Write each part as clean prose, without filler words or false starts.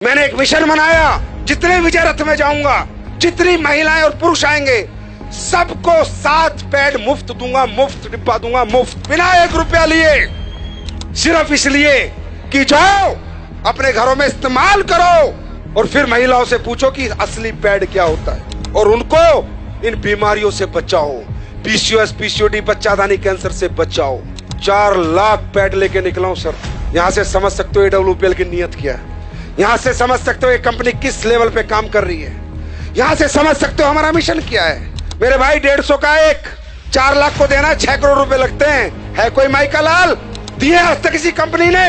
मैंने एक मिशन बनाया, जितने विजय रथ में जाऊंगा, जितनी महिलाएं और पुरुष आएंगे, सबको 7 पैड मुफ्त दूंगा, मुफ्त डिब्बा दूंगा, मुफ्त, बिना 1 रुपया लिए, सिर्फ इसलिए कि जाओ अपने घरों में इस्तेमाल करो और फिर महिलाओं से पूछो कि असली पैड क्या होता है और उनको इन बीमारियों से बचाओ। पीसीओएस, पीसीओडी, बच्चादानी कैंसर से बचाओ। 4 लाख पैड लेके निकला हूं सर। यहां से समझ सकते हो AWPL की नियत क्या है, यहां से समझ सकते हो ये कंपनी किस लेवल पे काम कर रही है, यहां से समझ सकते हो हमारा मिशन क्या है। मेरे भाई 150 का एक 4 लाख को देना 6 करोड़ रुपए लगते हैं। है कोई माइका लाल दिए आज तक किसी कंपनी ने?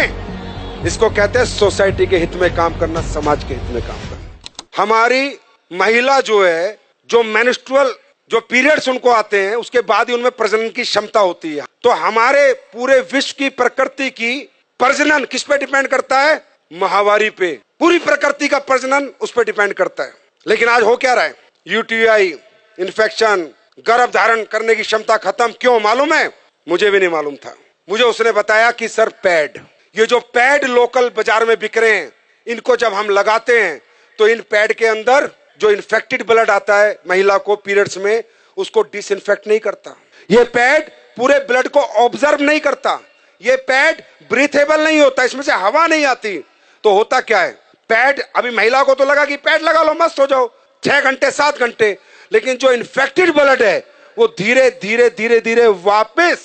इसको कहते हैं सोसाइटी के हित में काम करना, समाज के हित में काम करना। हमारी महिला जो है, जो मेंस्ट्रुअल जो पीरियड्स उनको आते हैं, उसके बाद ही उनमें प्रजनन की क्षमता होती है। तो हमारे पूरे विश्व की प्रकृति की प्रजनन किस पे डिपेंड करता है? माहवारी पे। पूरी प्रकृति का प्रजनन उस पर डिपेंड करता है। लेकिन आज हो क्या रहा है? यूटीआई, इन्फेक्शन, गर्भ धारण करने की क्षमता खत्म। क्यों मालूम है? मुझे भी नहीं मालूम था। मुझे उसने बताया कि सर पैड, ये जो पैड लोकल बाजार में बिक रहे हैं, इनको जब हम लगाते हैं तो इन पैड के अंदर जो इन्फेक्टेड ब्लड आता है महिला को पीरियड्स में, उसको डिसइंफेक्ट नहीं करता। ये पैड पूरे ब्लड को ऑब्जर्व नहीं करता। ये पैड ब्रीथेबल नहीं होता, इसमें से हवा नहीं आती। तो होता क्या है? पैड, अभी महिला को तो लगा कि पैड लगा लो मस्त हो जाओ, 6 घंटे 7 घंटे, लेकिन जो इन्फेक्टेड ब्लड है वो धीरे धीरे धीरे धीरे वापस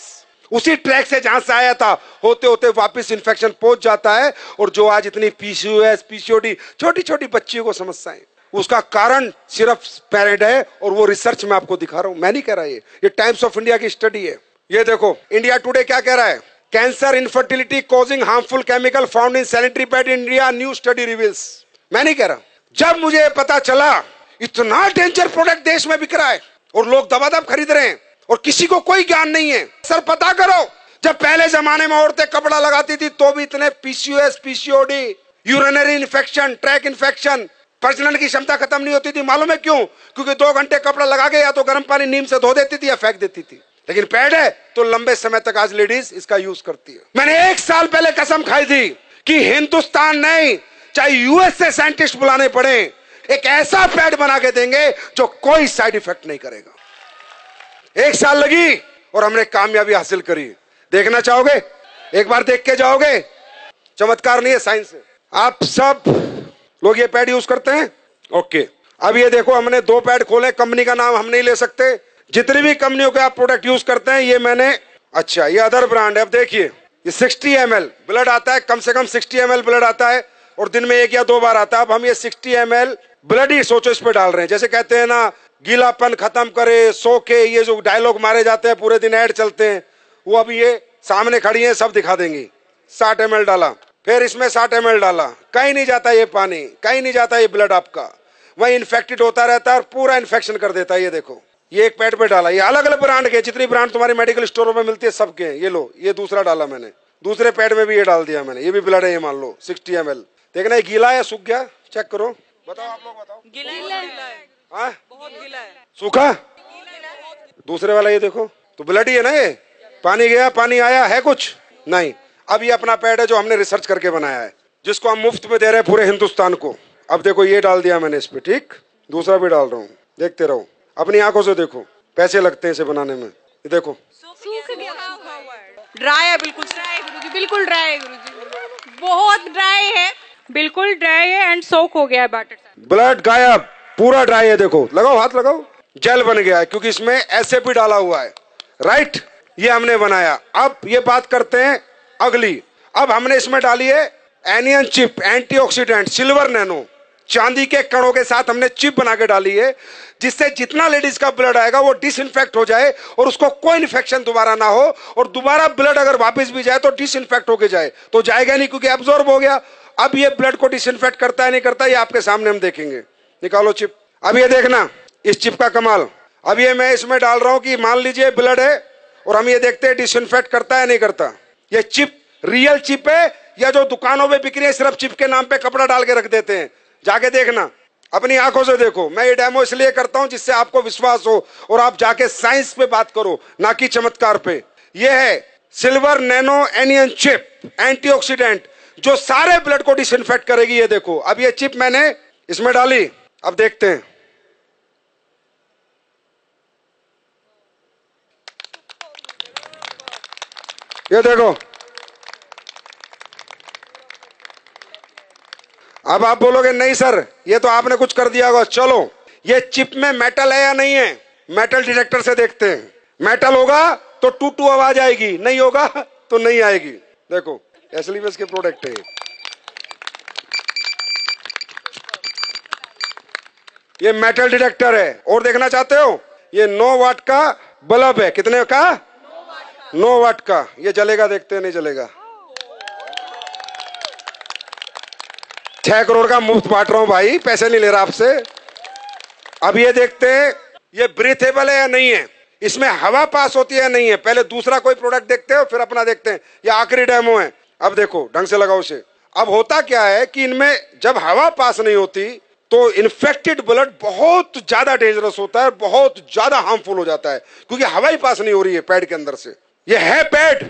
उसी ट्रैक से जहां से आया था होते होते वापस इन्फेक्शन पहुंच जाता है। और जो आज इतनी पीसीओएस, पीसीओडी, छोटी छोटी बच्चियों को समस्याएं, उसका कारण सिर्फ पैड है। और वो रिसर्च में आपको दिखा रहा हूं, मैं नहीं कह रहा, ये टाइम्स ऑफ इंडिया की स्टडी है। ये देखो इंडिया टुडे क्या कह रहा है? Cancer, infertility causing harmful chemical found in sanitary pad in India, new study reveals. मैं नहीं कह रहा। जब मुझे पता चला इतना डेंजर प्रोडक्ट देश में बिक रहा है और लोग दबादब खरीद रहे हैं और किसी को कोई ज्ञान नहीं है, सर पता करो, जब पहले जमाने में औरतें कपड़ा लगाती थी तो भी इतने PCOS, PCOD, urinary infection, track infection, प्रजनन की क्षमता खत्म नहीं होती थी। मालूम है क्यों? क्योंकि 2 घंटे कपड़ा लगा के या तो गर्म पानी नीम से धो देती थी या फेंक देती थी। लेकिन पैड है तो लंबे समय तक आज लेडीज इसका यूज करती है। मैंने 1 साल पहले कसम खाई थी कि हिंदुस्तान नहीं, चाहे यूएस से साइंटिस्ट बुलाने पड़े, एक ऐसा पैड बना के देंगे जो कोई साइड इफेक्ट नहीं करेगा। 1 साल लगी और हमने कामयाबी हासिल करी। देखना चाहोगे? एक बार देख के जाओगे। चमत्कार नहीं है, साइंस है। आप सब लोग ये पैड यूज करते हैं? ओके, अब ये देखो हमने 2 पैड खोले, कंपनी का नाम हम नहीं ले सकते। जितनी भी कंपनियों के आप प्रोडक्ट यूज करते हैं, ये मैंने, अच्छा ये अदर ब्रांड है। अब देखिए ये 60 ml ब्लड आता है, कम से कम 60 ml ब्लड आता है और दिन में 1 या 2 बार आता है। अब हम ये 60 ml ब्लड ही सोचो इस पे डाल रहे हैं। जैसे कहते हैं ना, गीलापन खत्म करे, सो के, ये जो डायलॉग मारे जाते हैं, पूरे दिन ऐड चलते हैं, वो अभी ये सामने खड़ी है, सब दिखा देंगी। 60 ml डाला, फिर इसमें 60 ml डाला, कहीं नहीं जाता ये पानी, कहीं नहीं जाता ये ब्लड आपका, वही इन्फेक्टेड होता रहता है और पूरा इन्फेक्शन कर देता है। ये देखो ये एक पैड पे डाला, ये अलग अलग ब्रांड के, जितनी ब्रांड तुम्हारी मेडिकल स्टोरों में मिलती है सबके हैं। ये लो, ये दूसरा डाला मैंने, दूसरे पैड में भी ये डाल दिया मैंने, ये भी ब्लड है, ये मान लो 60 ml। देखना ये गीला है, सूख गया, चेक करो, बताओ आप लोग बताओ। गीला है, हाँ बहुत गीला है। सूखा? दूसरे वाला ये देखो तो ब्लड ही है ना, ये पानी गया पानी आया है कुछ नहीं। अब ये अपना पैड है जो हमने रिसर्च करके बनाया है, जिसको हम मुफ्त में दे रहे हैं पूरे हिंदुस्तान को। अब देखो ये डाल दिया मैंने इस पे, ठीक, दूसरा भी डाल रहा हूँ, देखते रहो, अपनी आंखों से देखो, पैसे लगते हैं इसे बनाने में। ये देखो सूख गया, सूखा हुआ है, ड्राई है, बिल्कुल ड्राई है गुरुजी, बिल्कुल ड्राई है गुरुजी, बहुत ड्राई है, बिल्कुल ड्राई है एंड सोक हो गया है बैटर। ब्लड गायब, पूरा ड्राई है। देखो लगाओ, हाथ लगाओ, जेल बन गया है क्योंकि इसमें एसएपी डाला हुआ है, राइट? ये हमने बनाया। अब ये बात करते हैं अगली। अब हमने इसमें डाली है anion chip, antioxidant, silver nano, चांदी के कणों के साथ हमने चिप बना के डाली है, जिससे जितना लेडीज का ब्लड आएगा वो डिसइंफेक्ट हो जाए और उसको कोई इन्फेक्शन दोबारा ना हो, और दोबारा ब्लड अगर वापस भी जाए तो डिसइंफेक्ट होके जाए। तो जाएगा नहीं क्योंकि एब्जॉर्ब हो गया। अब ये ब्लड को डिसइंफेक्ट करता है नहीं करता, ये आपके सामने हम देखेंगे। निकालो चिप। अब ये देखना इस चिप का कमाल। अब ये मैं इसमें डाल रहा हूं कि मान लीजिए ब्लड है और हम ये देखते हैं डिसइंफेक्ट करता है नहीं करता। ये चिप रियल चिप है या जो दुकानों में बिक रही है सिर्फ चिप के नाम पे कपड़ा डाल के रख देते हैं? जाके देखना, अपनी आंखों से देखो। मैं ये डेमो इसलिए करता हूं जिससे आपको विश्वास हो और आप जाके साइंस पे बात करो, ना कि चमत्कार पे। ये है silver nano anion chip antioxidant, जो सारे ब्लड को डिसइंफेक्ट करेगी। ये देखो, अब ये चिप मैंने इसमें डाली, अब देखते हैं। ये देखो, अब आप बोलोगे नहीं सर ये तो आपने कुछ कर दिया होगा। चलो, ये चिप में मेटल है या नहीं है, मेटल डिटेक्टर से देखते हैं। मेटल होगा तो टू टू आवाज आएगी, नहीं होगा तो नहीं आएगी। देखो, एसएलवीएस के प्रोडक्ट है ये मेटल डिटेक्टर है। और देखना चाहते हो, ये 9 वाट का बल्ब है। कितने का? 9 वाट का। ये जलेगा, देखते हैं नहीं जलेगा। 6 करोड़ का मुफ्त बांट रहा हूं भाई, पैसे नहीं ले रहा आपसे। अब ये देखते हैं ये ब्रीथेबल है या नहीं है, इसमें हवा पास होती है या नहीं है। पहले दूसरा कोई प्रोडक्ट देखते हो, फिर अपना देखते हैं। ये आखिरी डेमो है। अब देखो, ढंग से लगाओ उसे। अब होता क्या है कि इनमें जब हवा पास नहीं होती तो इन्फेक्टेड ब्लड बहुत ज्यादा डेंजरस होता है, बहुत ज्यादा हार्मफुल हो जाता है, क्योंकि हवा ही पास नहीं हो रही है पैड के अंदर से। ये है पैड,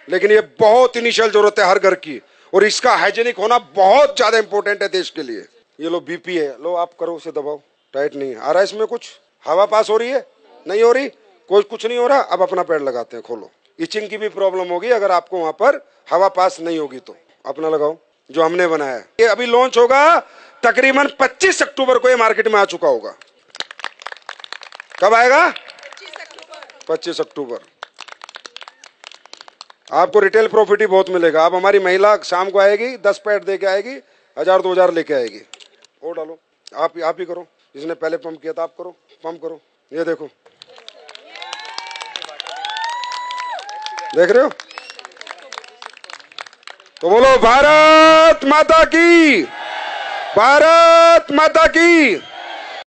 लेकिन ये बहुत इनिशियल जरूरत है हर घर की, और इसका हाइजेनिक होना बहुत ज्यादा इंपॉर्टेंट है देश के लिए। ये लो बीपी है, लो आप करो, उसे दबाओ। टाइट नहीं है, आ रहा है इसमें कुछ? हवा पास हो रही है? नहीं हो रही, कुछ नहीं हो रहा। अब अपना पैड लगाते हैं, खोलो। इचिंग की भी प्रॉब्लम होगी अगर आपको वहां पर हवा पास नहीं होगी तो। अपना लगाओ जो हमने बनाया है। ये अभी लॉन्च होगा तकरीबन 25 अक्टूबर को, ये मार्केट में आ चुका होगा। कब आएगा? 25 अक्टूबर। आपको रिटेल प्रॉफिट ही बहुत मिलेगा। अब हमारी महिला शाम को आएगी, 10 पैड दे के आएगी, 1000-2000 लेके आएगी। और डालो, आप ही करो। जिसने पहले पंप किया था आप करो, पंप करो। ये देखो, देख रहे हो? तो बोलो भारत माता की, भारत माता की।